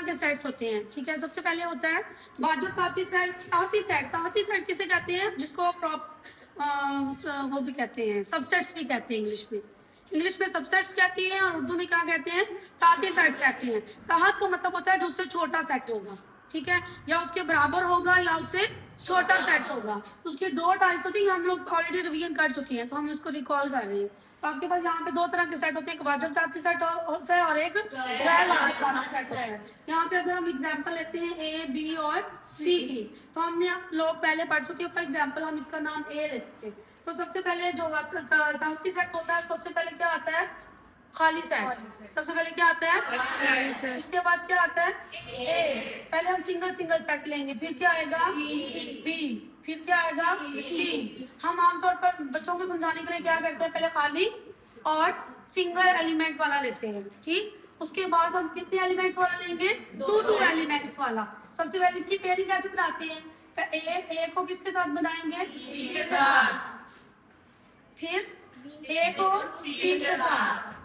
के सेट्स होते हैं, ठीक है। सबसे पहले होता है वाजिब ताहती सेट, ताहती सेट। ताहती सेट किसे कहते हैं? जिसको वो भी कहते हैं, सबसेट्स भी कहते हैं इंग्लिश में। इंग्लिश में सबसेट्स कहती हैं और उर्दू में क्या कहते हैं? ताहती सेट कहते हैं। ताहत का मतलब होता है जो उससे छोटा सेट होगा, ठीक है, या उसके बराबर होगा या उससे छोटा सेट होगा। उसके दो टाइप्स होती है, हम लोग ऑलरेडी रिवीजन कर चुके हैं तो हम इसको रिकॉल कर रहे हैं। तो आपके पास यहाँ पे दो तरह के सेट होते हैं, एक वाजिब ताहती सेट होता है और एक गैर वाजिब ताहती सेट होता है। यहाँ पे अगर हम एग्जांपल लेते हैं ए, बी और सी की, तो हमने लोग पहले पढ़ चुके हैं। फॉर एग्जांपल हम इसका नाम ए लेते हैं, तो सबसे पहले जो ताहती सेट होता है, सबसे पहले क्या आता है? खाली सेट। सबसे पहले क्या आता है? उसके बाद क्या आता है? ए। पहले हम सिंगल सिंगल सेट लेंगे, फिर क्या आएगा? बी, फिर क्या आएगा? सी। हम आमतौर पर बच्चों को समझाने के लिए क्या करते हैं? पहले खाली और सिंगल एलिमेंट वाला लेते हैं, ठीक। उसके बाद हम कितने एलिमेंट्स वाला लेंगे? टू एलिमेंट्स वाला। सबसे पहले इसकी पेयरिंग कैसे बनाते हैं? ए को किसके साथ बनाएंगे? बी के साथ। फिर ए को सी के साथ।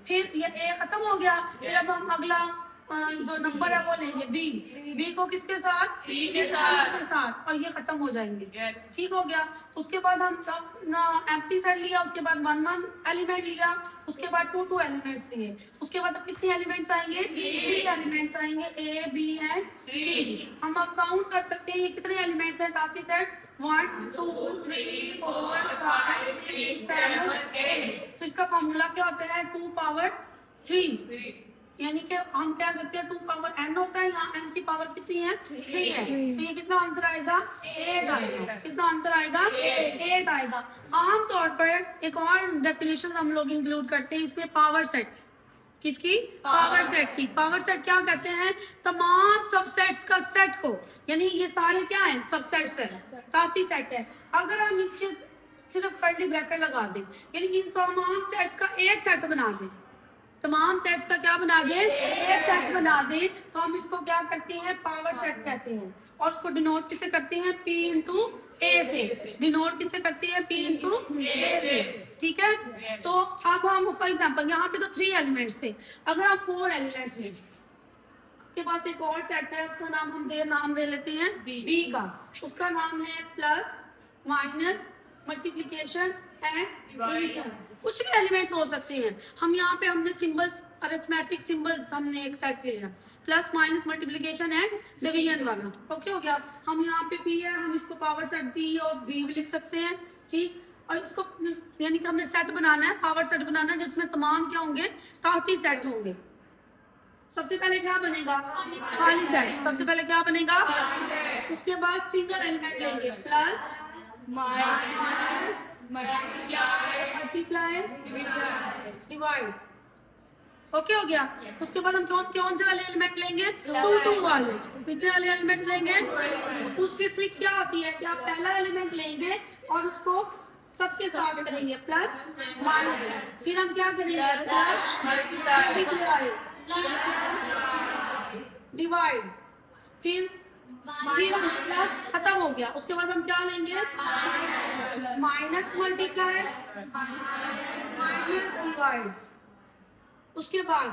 फिर ये ए खत्म हो गया, फिर अब हम अगला जो नंबर है वो लेंगे बी। बी को किसके साथ? सी के साथ। और ये खत्म हो जाएंगे, ठीक हो गया। उसके बाद हम एम्प्टी सेट लिया, उसके बाद वन एलिमेंट लिया, उसके बाद टू एलिमेंट्स लिए। उसके बाद अब कितने एलिमेंट्स आएंगे? 3 एलिमेंट्स आएंगे, ए, बी एंड सी। हम अब काउंट कर सकते हैं ये कितने एलिमेंट्स हैं ताहती सेट? 1 2 3 4 5 6 7 8। तो इसका फॉर्मूला क्या होता है? 2 पावर 3, यानी कि हम कह सकते हैं 2 पावर n होता है। यहाँ n की पावर कितनी है? 3 है। तो ये कितना आंसर आएगा? 8 आएगा। कितना आंसर आएगा? 8 आएगा। आमतौर पर एक और डेफिनेशन हम लोग इंक्लूड करते हैं इसमें, पावर सेट। किसकी? पावर सेट की। पावर सेट क्या कहते हैं? तमाम सबसेट्स का सेट को, यानी ये सारे क्या है? सबसेट्स है, ताहती सेट है। अगर हम इसके सिर्फ कर्ली ब्रैकेट लगा दें, यानी इन तमाम सेट्स का एक सेट बना दें, तमाम सेट्स का क्या बना दे? एक सेट बना दे, तो हम इसको क्या करते हैं? पावर सेट कहते हैं। और उसको डिनोट किसे करते हैं? P इंटू ए से। डिनोट किसे करते हैं? P इंटू ए से, ठीक है। तो अब हम फॉर एग्जांपल यहाँ पे तो 3 एलिमेंट्स थे, अगर हम 4 एलिमेंट्स लें, के पास एक और सेट है, उसका नाम हम नाम दे लेते हैं बी का। उसका नाम है plus, minus, multiplication and division. कुछ भी एलिमेंट्स हो सकते हैं। हम यहाँ पे हमने सिंबल्स, अरिथमेटिक सिंबल्स हमने एक सेट लिया, plus minus multiplication and division वाला, ओके हो गया। हम यहाँ पे पी है, हम इसको पावर सेट बी और बी भी लिख सकते हैं, ठीक। और इसको यानी कि हमने सेट बनाना है, पावर सेट बनाना है, जिसमें तमाम क्या होंगे? ताहती सेट होंगे। सबसे पहले क्या बनेगा? खाली सेट। सबसे पहले क्या बनेगा? उसके बाद सिंगल एलिमेंट लेंगे, plus minus multiply divide, okay हो गया। उसके बाद हम कौन से वाले एलिमेंट लेंगे? टू वाले। कितने वाले एलिमेंट्स लेंगे? उसकी ट्रिक क्या होती है कि आप पहला एलिमेंट लेंगे और उसको सबके साथ करेंगे, प्लस माइनस, फिर हम क्या करेंगे? प्लस मल्टीप्लाई डिवाइड, फिर प्लस खत्म हो गया। उसके बाद हम क्या लेंगे? Minus multiply minus divide. उसके बाद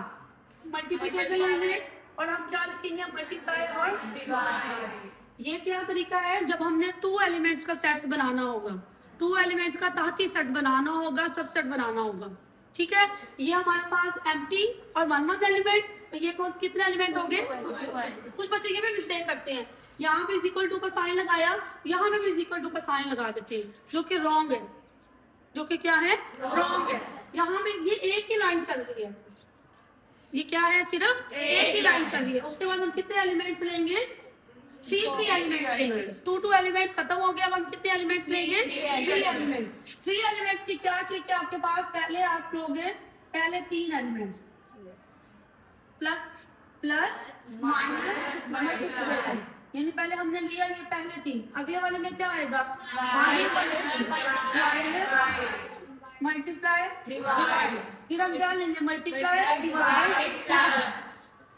मल्टीप्लिकेशन लेंगे और हम क्या लिखेंगे? मल्टीप्लाई और डिवाइड। ये क्या तरीका है? जब हमने 2 एलिमेंट्स का सेट्स बनाना होगा, 2 एलिमेंट्स का ताहती सेट बनाना होगा, सबसेट बनाना होगा, ठीक है। ये हमारे पास एम्प्टी और वन एलिमेंट, ये कितने एलिमेंट हो गए? कुछ बच्चे ये भी मिस्टेक करते हैं, यहाँ पे इक्वल टू का साइन लगाया, यहाँ पे भी इक्वल टू का साइन लगा देते हैं, जो कि रॉन्ग है। जो कि क्या है? रॉन्ग है। यहाँ पे ये एक ही लाइन चल रही है, ये क्या है? सिर्फ एक ही लाइन चल रही है। उसके बाद हम कितने एलिमेंट्स लेंगे? 3 एलिमेंट्स लेंगे। 2 एलिमेंट्स खत्म हो गया, अब हम कितने एलिमेंट्स लेंगे? 3 एलिमेंट्स। 3 एलिमेंट्स की क्या ट्रिक है आपके पास? पहले आप लोगे पहले 3 elements, plus plus minus multiplication, यानी पहले हमने लिया ये पहले 3, अगले वाले में क्या आएगा? मल्टीप्लाई डिवाइड, फिर हम क्या लेंगे? Multiply divide plus.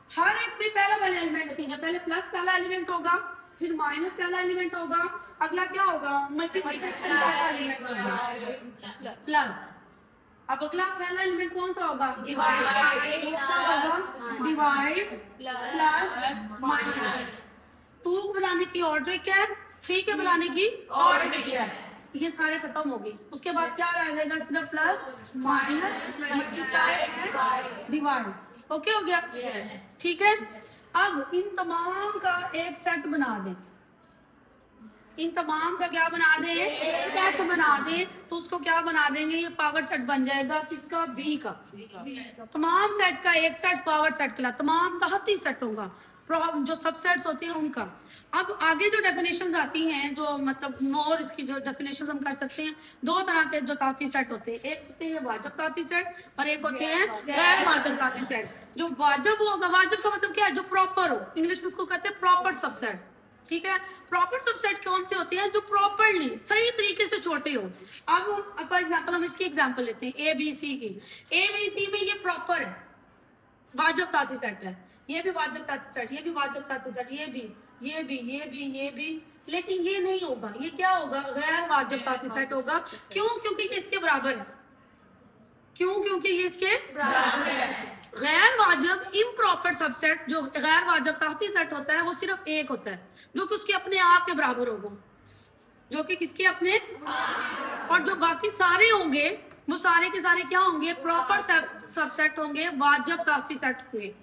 हर एक में पहला वाला एलिमेंट रखेंगे, पहले प्लस पहला एलिमेंट होगा, फिर माइनस पहला एलिमेंट होगा, अगला क्या होगा? मल्टीप्लिकेशन पहला एलिमेंट होगा, प्लस। अब अगला पहला एलिमेंट कौन सा होगा? Divide divide plus plus minus. 2 बनाने की और ट्रिक है, 3 के बनाने की और ट्रिक है। ये सारे खत्म हो गए। उसके बाद क्या रह जाएगा? सिर्फ plus minus multiply and divide. Okay हो गया? ठीक है। अब इन तमाम का एक सेट बना दें। इन तमाम का क्या बना दें? सेट बना दें। तो उसको क्या बना देंगे? ये पावर सेट बन जाएगा किसका? बी का। तमाम सेट का एक सेट पावर सेट कहला, तमाम तहती सेट होगा, जो सबसेट्स होती हैं उनका। अब आगे जो डेफिनेशंस आती हैं, जो मतलब मोर इसकी जो डेफिनेशंस हम कर सकते हैं, 2 तरह के जो ताती सेट होते हैं, एक होते हैं वाजब ताती सेट और एक होते हैं गैर वाजब ताती सेट। जो वाजब होगा, वाजब का मतलब क्या है? जो प्रॉपर हो, इंग्लिश में उसको कहते हैं प्रॉपर सबसेट। ठीक है। प्रॉपर सबसेट कौन से होते हैं? जो प्रॉपरली सही तरीके से छोटे हो। अब फॉर एग्जांपल हम इसकी एग्जांपल लेते हैं ए बी सी की। ए बी सी में ये प्रॉपर है, वाजब ताती सेट है। ये भी वाजब ताती सेट, ये भी वाजब ताती सेट, ये भी, ये भी, ये भी, ये भी। लेकिन ये नहीं होगा, ये क्या होगा? गैर वाजब ताती सेट होगा। क्यों? क्योंकि ये इसके बराबर है। क्यों? क्योंकि ये इसके बराबर है। गैर वाजब इम्प्रॉपर सबसेट, जो गैर वाजब ताती सेट होता है, वो सिर्फ एक होता है, जो कि उसके अपने आप के बराबर होगा, जो कि किसके अपने। और जो बाकी सारे होंगे, वो सारे के सारे क्या होंगे? प्रॉपर सबसेट होंगे, वाजब ताती सेट होंगे।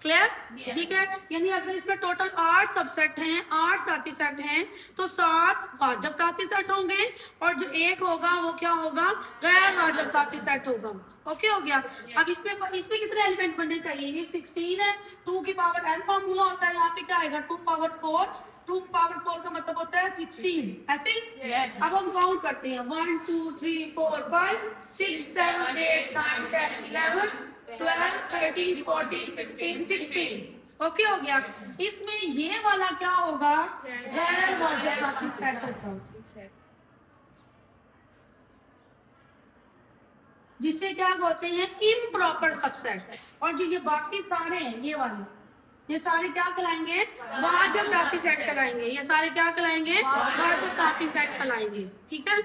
क्लियर? ठीक है। यानी अगर इसमें टोटल 8 सबसेट हैं, 8 ताती सेट हैं, तो 7 वाजब ताती सेट होंगे और जो एक होगा वो क्या होगा? गैर वाजब ताती सेट होगा। ओके हो गया? अब इसमें कितने एलिमेंट्स बनने चाहिए? ये 16 है। 2 की पावर n फॉर्मूला होता है, यहाँ पे क्या आएगा? 2 पावर 4। 2 पावर 4 का मतलब होता है 16, ऐसे। अब हम काउंट करते हैं, 1 2 3 4 5 6 7 8 9 10 11 12 13 14 15 16। ओके हो गया? इसमें ये वाला क्या होगा? गैर वाजब ताती सेट होगा, जिसे क्या बोलते हैं? Improper subset. और जो ये बाकी सारे हैं, ये वाले, ये सारे क्या कहलाएंगे? वाजब ताती सेट कहलाएंगे। ये सारे क्या कहलाएंगे? वाजब ताती सेट कहलाएंगे। ठीक है।